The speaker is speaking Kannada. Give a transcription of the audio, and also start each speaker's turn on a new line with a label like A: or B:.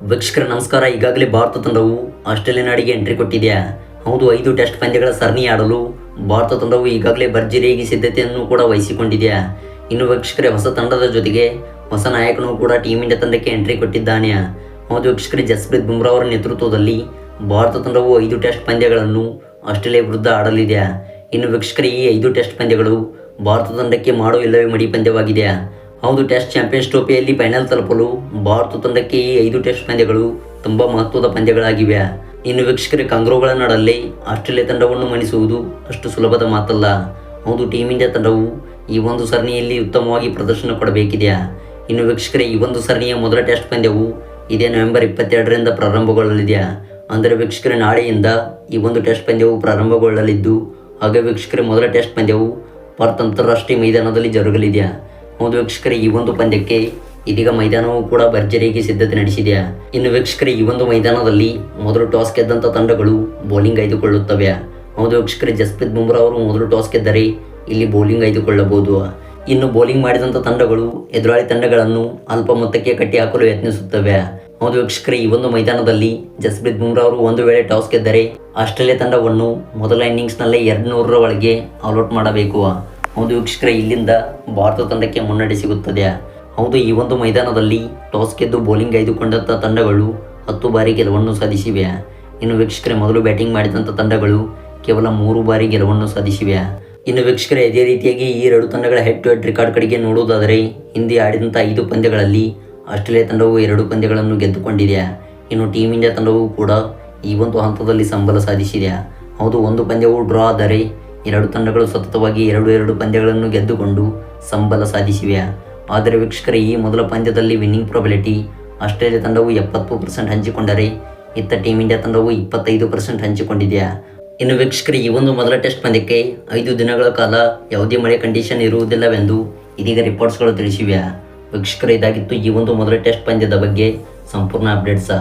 A: ವೀಕ್ಷಕರ ನಮಸ್ಕಾರ. ಈಗಾಗಲೇ ಭಾರತ ತಂಡವು ಆಸ್ಟ್ರೇಲಿಯಾ ನಾಡಿಗೆ ಎಂಟ್ರಿ ಕೊಟ್ಟಿದೆ. ಹೌದು, 5 ಟೆಸ್ಟ್ ಪಂದ್ಯಗಳ ಸರಣಿ ಆಡಲು ಭಾರತ ತಂಡವು ಈಗಾಗಲೇ ಭರ್ಜರಿಯಾಗಿ ಸಿದ್ಧತೆಯನ್ನು ಕೂಡ ವಹಿಸಿಕೊಂಡಿದೆ. ಇನ್ನು ವೀಕ್ಷಕರೇ, ಹೊಸ ತಂಡದ ಜೊತೆಗೆ ಹೊಸ ನಾಯಕನು ಕೂಡ ಟೀಮ್ ಇಂಡಿಯಾ ತಂಡಕ್ಕೆ ಎಂಟ್ರಿ ಕೊಟ್ಟಿದ್ದಾನೆ. ಹೌದು ವೀಕ್ಷಕರೇ, ಜಸ್ಪ್ರೀತ್ ಬುಮ್ರಾ ಅವರ ನೇತೃತ್ವದಲ್ಲಿ ಭಾರತ ತಂಡವು 5 ಟೆಸ್ಟ್ ಪಂದ್ಯಗಳನ್ನು ಆಸ್ಟ್ರೇಲಿಯಾ ವಿರುದ್ಧ ಆಡಲಿದೆ. ಇನ್ನು ವೀಕ್ಷಕರೇ, ಈ 5 ಟೆಸ್ಟ್ ಪಂದ್ಯಗಳು ಭಾರತ ತಂಡಕ್ಕೆ ಮಾಡೋ ಇಲ್ಲವೇ ಮಡಿ ಪಂದ್ಯವಾಗಿದೆ. ಹೌದು, ಟೆಸ್ಟ್ ಚಾಂಪಿಯನ್ಸ್ ಟ್ರೋಫಿಯಲ್ಲಿ ಫೈನಲ್ ತಲುಪಲು ಭಾರತ ತಂಡಕ್ಕೆ ಈ 5 ಟೆಸ್ಟ್ ಪಂದ್ಯಗಳು ತುಂಬ ಮಹತ್ವದ ಪಂದ್ಯಗಳಾಗಿವೆ. ಇನ್ನು ವೀಕ್ಷಕರೇ, ಕಾಂಗ್ರೋಗಳ ನಾಡಲ್ಲಿ ಆಸ್ಟ್ರೇಲಿಯಾ ತಂಡವನ್ನು ಮಣಿಸುವುದು ಅಷ್ಟು ಸುಲಭದ ಮಾತಲ್ಲ. ಹೌದು, ಟೀಮ್ ಇಂಡಿಯಾ ತಂಡವು ಈ ಒಂದು ಸರಣಿಯಲ್ಲಿ ಉತ್ತಮವಾಗಿ ಪ್ರದರ್ಶನ ಕೊಡಬೇಕಿದೆ. ಇನ್ನು ವೀಕ್ಷಕರೇ, ಈ ಒಂದು ಸರಣಿಯ ಮೊದಲ ಟೆಸ್ಟ್ ಪಂದ್ಯವು ಇದೇ ನವೆಂಬರ್ 22ರಿಂದ ಪ್ರಾರಂಭಗೊಳ್ಳಲಿದೆ. ಅಂದರೆ ವೀಕ್ಷಕರೇ, ನಾಳೆಯಿಂದ ಈ ಒಂದು ಟೆಸ್ಟ್ ಪಂದ್ಯವು ಪ್ರಾರಂಭಗೊಳ್ಳಲಿದ್ದು, ಹಾಗೆ ವೀಕ್ಷಕರೇ, ಮೊದಲ ಟೆಸ್ಟ್ ಪಂದ್ಯವು ಪರ್ತ್ ಅಂತಾರಾಷ್ಟ್ರೀಯ ಮೈದಾನದಲ್ಲಿ ಜರುಗಲಿದೆ. ಹೌದು ವೀಕ್ಷಕರೇ, ಈ ಒಂದು ಪಂದ್ಯಕ್ಕೆ ಇದೀಗ ಮೈದಾನವು ಕೂಡ ಭರ್ಜರಿಯಾಗಿ ಸಿದ್ಧತೆ ನಡೆಸಿದೆ. ಇನ್ನು ವೀಕ್ಷಕರೇ, ಈ ಒಂದು ಮೈದಾನದಲ್ಲಿ ಮೊದಲು ಟಾಸ್ ಗೆದ್ದಂಥ ತಂಡಗಳು ಬೌಲಿಂಗ್ ಆಯ್ದುಕೊಳ್ಳುತ್ತವೆ. ಹೌದು ವೀಕ್ಷಕರೇ, ಜಸ್ಪ್ರೀತ್ ಬುಮ್ರಾ ಅವರು ಮೊದಲು ಟಾಸ್ ಗೆದ್ದರೆ ಇಲ್ಲಿ ಬೌಲಿಂಗ್ ಆಯ್ದುಕೊಳ್ಳಬಹುದು. ಇನ್ನು ಬೌಲಿಂಗ್ ಮಾಡಿದಂಥ ತಂಡಗಳು ಎದುರಾಳಿ ತಂಡಗಳನ್ನು ಅಲ್ಪ ಮೊತ್ತಕ್ಕೆ ಕಟ್ಟಿ ಹಾಕಲು ಯತ್ನಿಸುತ್ತವೆ. ಹೌದು ವೀಕ್ಷಕರೇ, ಈ ಒಂದು ಮೈದಾನದಲ್ಲಿ ಜಸ್ಪ್ರೀತ್ ಬುಮ್ರಾ ಅವರು ಒಂದು ವೇಳೆ ಟಾಸ್ ಗೆದ್ದರೆ ಆಸ್ಟ್ರೇಲಿಯಾ ತಂಡವನ್ನು ಮೊದಲ ಇನ್ನಿಂಗ್ಸ್ನಲ್ಲೇ 200ರ ಒಳಗೆ ಆಲ್ಔಟ್ ಮಾಡಬೇಕು. ಹೌದು ವೀಕ್ಷಕರೇ, ಇಲ್ಲಿಂದ ಭಾರತ ತಂಡಕ್ಕೆ ಮುನ್ನಡೆ ಸಿಗುತ್ತದೆ. ಹೌದು, ಈ ಒಂದು ಮೈದಾನದಲ್ಲಿ ಟಾಸ್ ಗೆದ್ದು ಬೌಲಿಂಗ್ ಆಯ್ದುಕೊಂಡಂಥ ತಂಡಗಳು 10 ಬಾರಿ ಗೆಲುವನ್ನು ಸಾಧಿಸಿವೆ. ಇನ್ನು ವೀಕ್ಷಕರೇ, ಮೊದಲು ಬ್ಯಾಟಿಂಗ್ ಮಾಡಿದಂಥ ತಂಡಗಳು ಕೇವಲ 3 ಬಾರಿ ಗೆಲುವನ್ನು ಸಾಧಿಸಿವೆ. ಇನ್ನು ವೀಕ್ಷಕರೇ, ಇದೇ ರೀತಿಯಾಗಿ ಈ 2 ತಂಡಗಳ ಹೆಡ್ ಟು ಹೆಡ್ ರೆಕಾರ್ಡ್ ಕಡೆಗೆ ನೋಡುವುದಾದರೆ ಹಿಂದೆ ಆಡಿದಂಥ 5 ಪಂದ್ಯಗಳಲ್ಲಿ ಆಸ್ಟ್ರೇಲಿಯಾ ತಂಡವು 2 ಪಂದ್ಯಗಳನ್ನು ಗೆದ್ದುಕೊಂಡಿದೆ. ಇನ್ನು ಟೀಮ್ ಇಂಡಿಯಾ ತಂಡವು ಕೂಡ ಈ ಒಂದು ಹಂತದಲ್ಲಿ ಸಂಬಲ ಸಾಧಿಸಿದೆ. ಹೌದು, ಒಂದು ಪಂದ್ಯವು ಡ್ರಾ ಆದರೆ 2 ತಂಡಗಳು ಸತತವಾಗಿ 2 ಪಂದ್ಯಗಳನ್ನು ಗೆದ್ದುಕೊಂಡು ಸಂಬಲ ಸಾಧಿಸಿವೆ. ಆದರೆ ವೀಕ್ಷಕರೇ, ಈ ಮೊದಲ ಪಂದ್ಯದಲ್ಲಿ ವಿನ್ನಿಂಗ್ ಪ್ರಾಬಿಲಿಟಿ ಆಸ್ಟ್ರೇಲಿಯಾ ತಂಡವು 70% ಹಂಚಿಕೊಂಡರೆ ಇತ್ತ ಟೀಮ್ ಇಂಡಿಯಾ ತಂಡವು 25% ಹಂಚಿಕೊಂಡಿದೆ. ಇನ್ನು ವೀಕ್ಷಕರೇ, ಈ ಒಂದು ಮೊದಲ ಟೆಸ್ಟ್ ಪಂದ್ಯಕ್ಕೆ 5 ದಿನಗಳ ಕಾಲ ಯಾವುದೇ ಮಳೆ ಕಂಡೀಷನ್ ಇರುವುದಿಲ್ಲವೆಂದು ಇದೀಗ ರಿಪೋರ್ಟ್ಸ್ಗಳು ತಿಳಿಸಿವೆ. ವೀಕ್ಷಕರೇ, ಇದಾಗಿತ್ತು ಈ ಒಂದು ಮೊದಲ ಟೆಸ್ಟ್ ಪಂದ್ಯದ ಬಗ್ಗೆ ಸಂಪೂರ್ಣ ಅಪ್ಡೇಟ್ಸ.